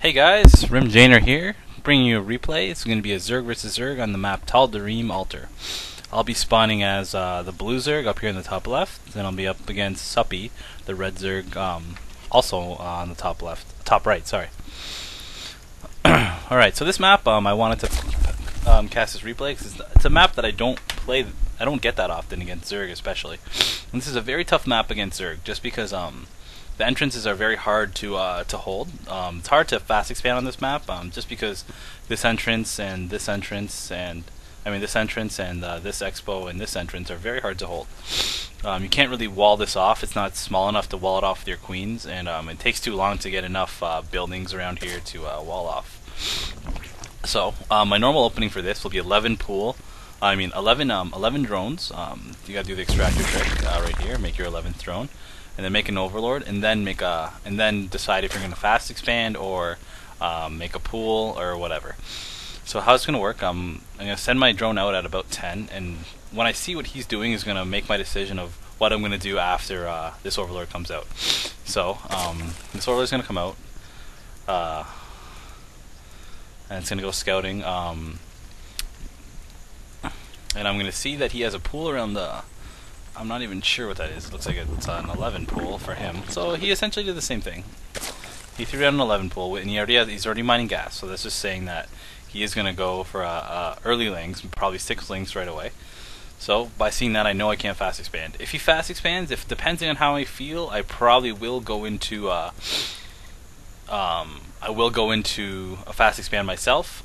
Hey guys, Rim Janer here, bringing you a replay. It's going to be a Zerg versus Zerg on the map Tal'Darim Altar. I'll be spawning as the blue Zerg up here in the top left, then I'll be up against Suppy, the red Zerg, also on the top right, sorry. Alright, so this map, I wanted to cast this replay because it's a map that I don't get that often against Zerg especially. And this is a very tough map against Zerg, just because the entrances are very hard to hold. It's hard to fast expand on this map, just because this entrance and this entrance and this entrance and this expo and this entrance are very hard to hold. You can't really wall this off. It's not small enough to wall it off with your queens, and it takes too long to get enough buildings around here to wall off. So my normal opening for this will be 11 drones. You gotta do the extractor trick right here. Make your 11th drone, and then make an overlord, and then decide if you're gonna fast expand or make a pool or whatever. So how it's gonna work? I'm gonna send my drone out at about 10, and when I see what he's doing, is gonna make my decision of what I'm gonna do after this overlord comes out. So this overlord is gonna come out, and it's gonna go scouting. And I'm gonna see that he has a pool around the. I'm not even sure what that is. It looks like it's an 11 pool for him. So he essentially did the same thing. He threw down an 11 pool, and he's already mining gas. So that's just saying that he is going to go for early lings, probably 6 lings right away. So by seeing that, I know I can't fast expand. If he fast expands, depending on how I feel, I probably will go into a fast expand myself.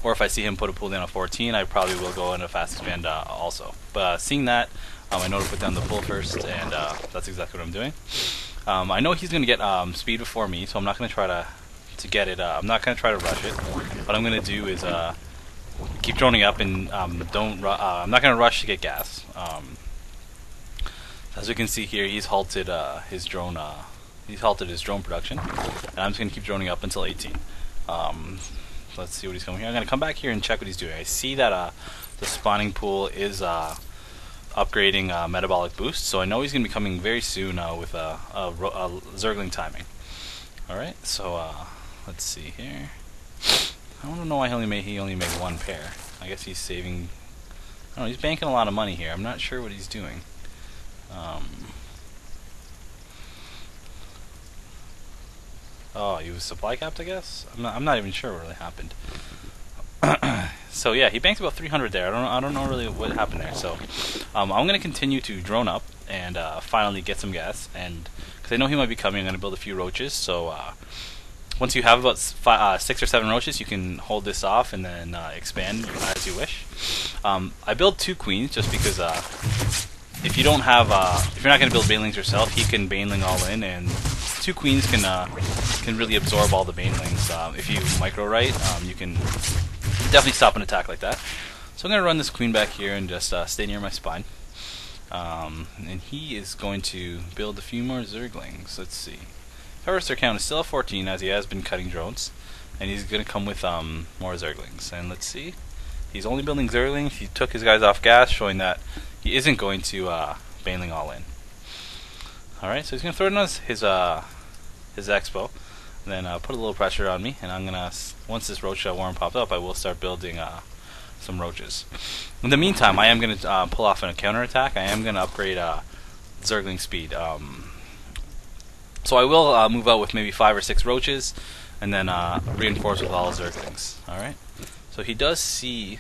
Or if I see him put a pool down at 14, I probably will go into a fast expand also. But seeing that, I know to put down the pool first, and that's exactly what I'm doing. I know he's going to get speed before me, so I'm not going to try to get it. I'm not going to try to rush it. What I'm going to do is keep droning up, and I'm not going to rush to get gas. As you can see here, he's halted his drone. He's halted his drone production, and I'm just going to keep droning up until 18. Let's see what he's coming here. I'm going to come back here and check what he's doing. I see that the spawning pool is upgrading metabolic boost, so I know he's going to be coming very soon with a Zergling timing. Alright, so let's see here. I don't know why he only made 1 pair. I guess he's saving. I don't know, he's banking a lot of money here. I'm not sure what he's doing. Oh, he was supply capped, I guess? I'm not even sure what really happened. So yeah, he banked about 300 there. I don't know really what happened there. So I'm going to continue to drone up and finally get some gas. And because I know he might be coming, I'm going to build a few roaches. So once you have about 6 or 7 roaches, you can hold this off and then expand as you wish. I build 2 queens just because if you don't have, if you're not going to build banelings yourself, he can baneling all in, and 2 queens can really absorb all the banelings. If you micro right, you can definitely stop an attack like that. So I'm going to run this queen back here and just stay near my spine. And he is going to build a few more Zerglings. Let's see. Harvester count is still at 14, as he has been cutting drones, and he's going to come with more Zerglings. And let's see. He's only building Zerglings. He took his guys off gas, showing that he isn't going to baneling all in. Alright, so he's going to throw it on his expo, and then put a little pressure on me, and I'm going to, once this roach warren pops up, I will start building some roaches. In the meantime, I am going to pull off a counterattack. I am going to upgrade Zergling speed. So I will move out with maybe 5 or 6 roaches, and then reinforce with all Zerglings. Alright, so he does see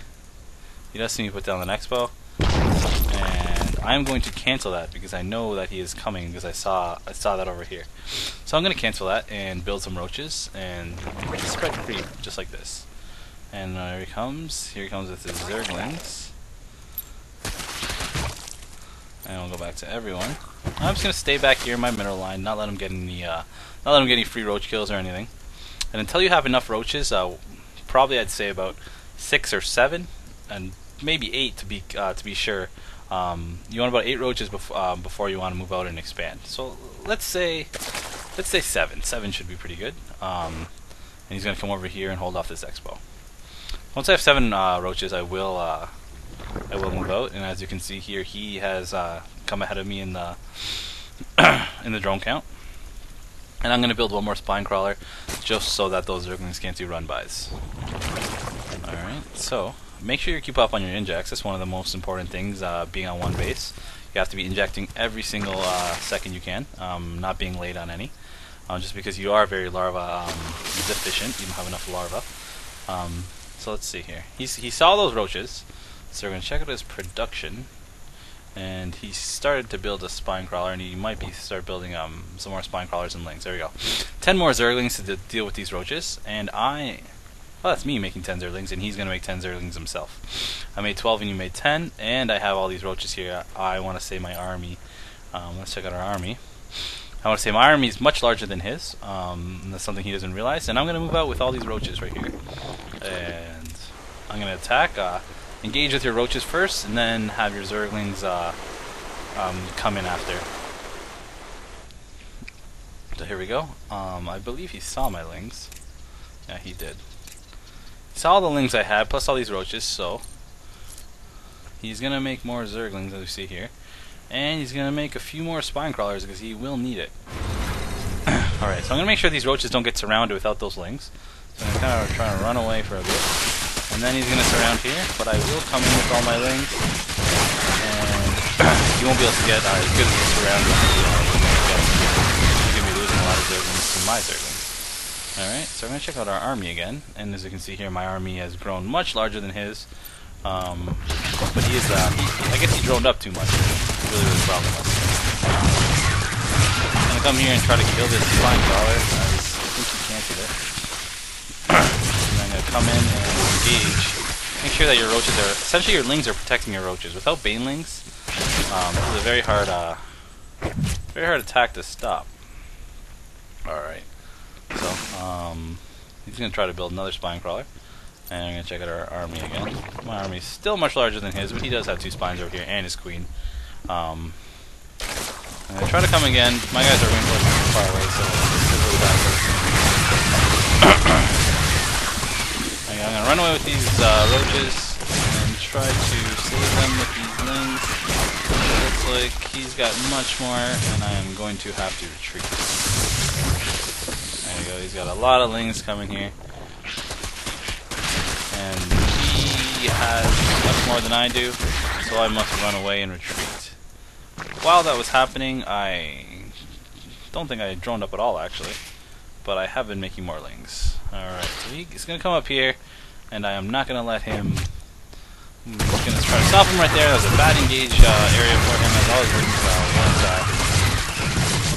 me put down the expo, and I am going to cancel that because I know that he is coming, because I saw that over here. So I'm going to cancel that and build some roaches and spread creep just like this. And here he comes with his Zerglings. And we'll go back to everyone. I'm just going to stay back here in my mineral line, not let him get any free roach kills or anything. And until you have enough roaches, probably I'd say about 6 or 7, and maybe 8 to be sure. You want about 8 roaches before you want to move out and expand. So let's say 7. 7 should be pretty good. And he's going to come over here and hold off this expo. Once I have 7 roaches, I will move out. And as you can see here, he has come ahead of me in the in the drone count. And I'm going to build one more spine crawler just so that those zerglings can't do run-bys. Alright, so make sure you keep up on your injects. That's one of the most important things, being on one base. You have to be injecting every single second you can, not being late on any. Just because you are very larva deficient, you don't have enough larva. So let's see here. He saw those roaches, so we're going to check out his production. And he started to build a spine crawler, and he might start building some more spine crawlers and lings. There we go. 10 more zerglings to deal with these roaches, and well, that's me making 10 zerglings, and he's going to make 10 zerglings himself. I made 12 and you made 10, and I have all these roaches here. I want to say my army. Let's check out our army. I want to say my army is much larger than his. And that's something he doesn't realize. And I'm going to move out with all these roaches right here. And I'm going to attack. Engage with your roaches first, and then have your zerglings come in after. So here we go. I believe he saw my lings. Yeah, he did. He saw the lings I had, plus all these roaches, so he's going to make more zerglings, as you see here. And he's going to make a few more spine crawlers, because he will need it. Alright, so I'm going to make sure these roaches don't get surrounded without those lings. So I'm kind of trying to run away for a bit. And then he's going to surround here, but I will come in with all my lings. And he won't be able to get as good as the surround. He's going to be losing a lot of zerglings to my zerglings. Alright, so I'm going to check out our army again. And as you can see here, my army has grown much larger than his. But he is, I guess he droned up too much. That's really what the problem was. I'm going to come here and try to kill this spine crawler. I think he canceled it. And I'm going to come in and engage. Make sure that your roaches are... Essentially your lings are protecting your roaches. Without banelings, it's a very hard attack to stop. Alright. So, he's going to try to build another spine crawler. And I'm going to check out our army again. My army is still much larger than his, but he does have 2 spines over here and his queen. I'm going to try to come again. My guys are reinforcing far away, so it's really bad for us. I'm going to run away with these roaches and try to save them with these lings. It looks like he's got much more, and I am going to have to retreat. There you go. He's got a lot of lings coming here. And he has much more than I do, so I must run away and retreat. While that was happening, I don't think I droned up at all, actually, but I have been making more lings. Alright, so he's going to come up here, and I am not going to let him... I'm going to try to stop him right there. That was a bad engage area for him, as all his lings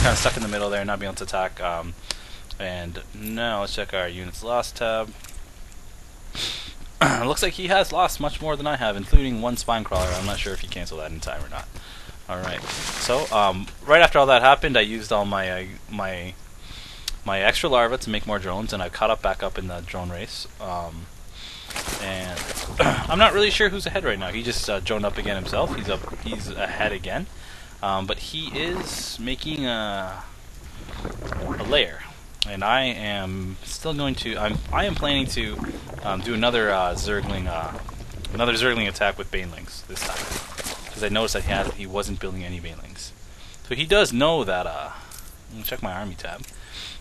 kind of stuck in the middle there, not being able to attack. And now let's check our units lost tab. Looks like he has lost much more than I have, including 1 spine crawler. I'm not sure if he canceled that in time or not. Alright, so right after all that happened, I used all my extra larvae to make more drones, and I caught up back up in the drone race. And I'm not really sure who's ahead right now. He just droned up again himself. He's ahead again, but he is making a lair. And I am still going to. I am planning to do another zergling attack with banelings this time, because I noticed that he wasn't building any banelings. So he does know that. Let me check my army tab.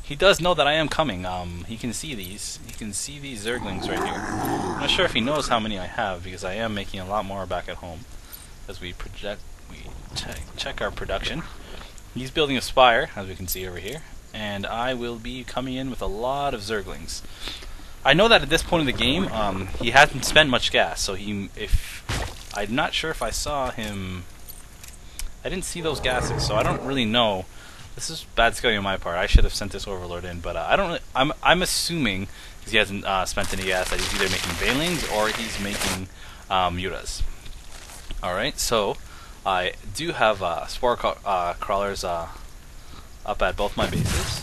He does know that I am coming. He can see these. He can see these zerglings right here. I'm not sure if he knows how many I have, because I am making a lot more back at home. As we check our production. He's building a spire, as we can see over here. And I will be coming in with a lot of zerglings. I know that at this point in the game, he hasn't spent much gas, so I'm not sure if I saw him. I didn't see those gases, so I don't really know. This is bad scouting on my part. I should have sent this overlord in, but I don't really. I'm assuming, because he hasn't spent any gas, that he's either making banelings or he's making mutas. All right, so I do have spore crawlers. Up at both my bases,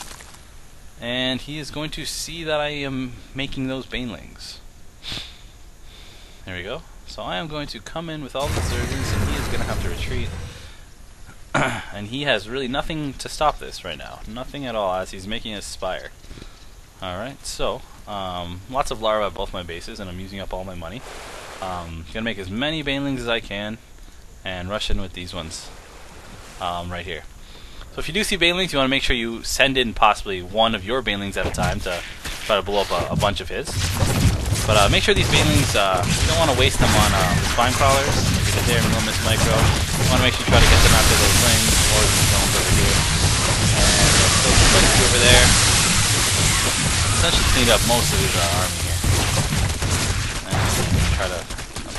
and he is going to see that I am making those banelings. There we go. So I am going to come in with all the zerglings, and he is going to have to retreat. And he has really nothing to stop this right now. Nothing at all, as he's making his spire. Alright, so lots of larvae at both my bases, and I'm using up all my money. Going to make as many banelings as I can, and rush in with these ones right here. So if you do see banelings, you want to make sure you send in possibly one of your banelings at a time to try to blow up a bunch of his. But make sure these banelings, you don't want to waste them on the spine crawlers, because they're enormous micro. You want to make sure you try to get them after those rings or the zones over here. And still some legacy over there. Essentially cleaned up most of his army here. And I'm probably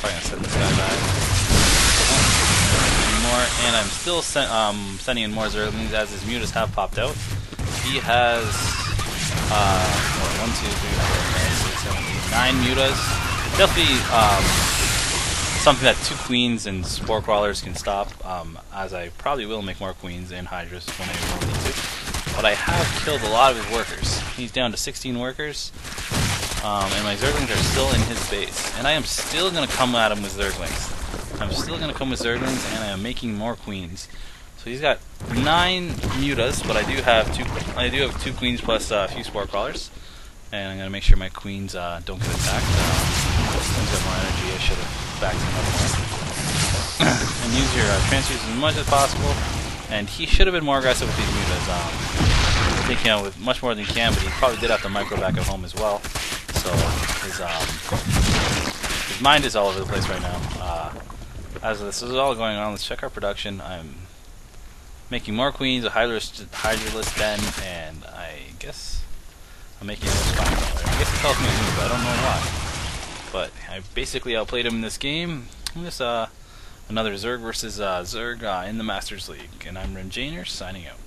gonna send this guy back. More, and I'm still sending in more Zerglings as his mutas have popped out. He has 1, 2, 3, 4, 5, 6, 7, 8, 9 mutas. Definitely something that 2 queens and spore crawlers can stop. As I probably will make more queens and hydras when I really need to. But I have killed a lot of his workers. He's down to 16 workers. And my Zerglings are still in his base. And I am still going to come at him with Zerglings. I'm still going to come with Zerglings, and I am making more queens. So he's got 9 mutas, but I do have 2 queens plus a few spore crawlers. And I'm going to make sure my queens don't get attacked. Queens have more energy. I should have backed him up more. And use your transfuse as much as possible. And he should have been more aggressive with these mutas. Taking out with much more than he can, but he probably did have to micro back at home as well. So his mind is all over the place right now. As this is all going on, let's check our production. I'm making more queens, a hydraless den, and I guess I'm making more spine color. I guess it tells me to move, but I don't know why. But I basically outplayed him in this game. This another Zerg versus Zerg in the Masters League, and I'm Remjaner signing out.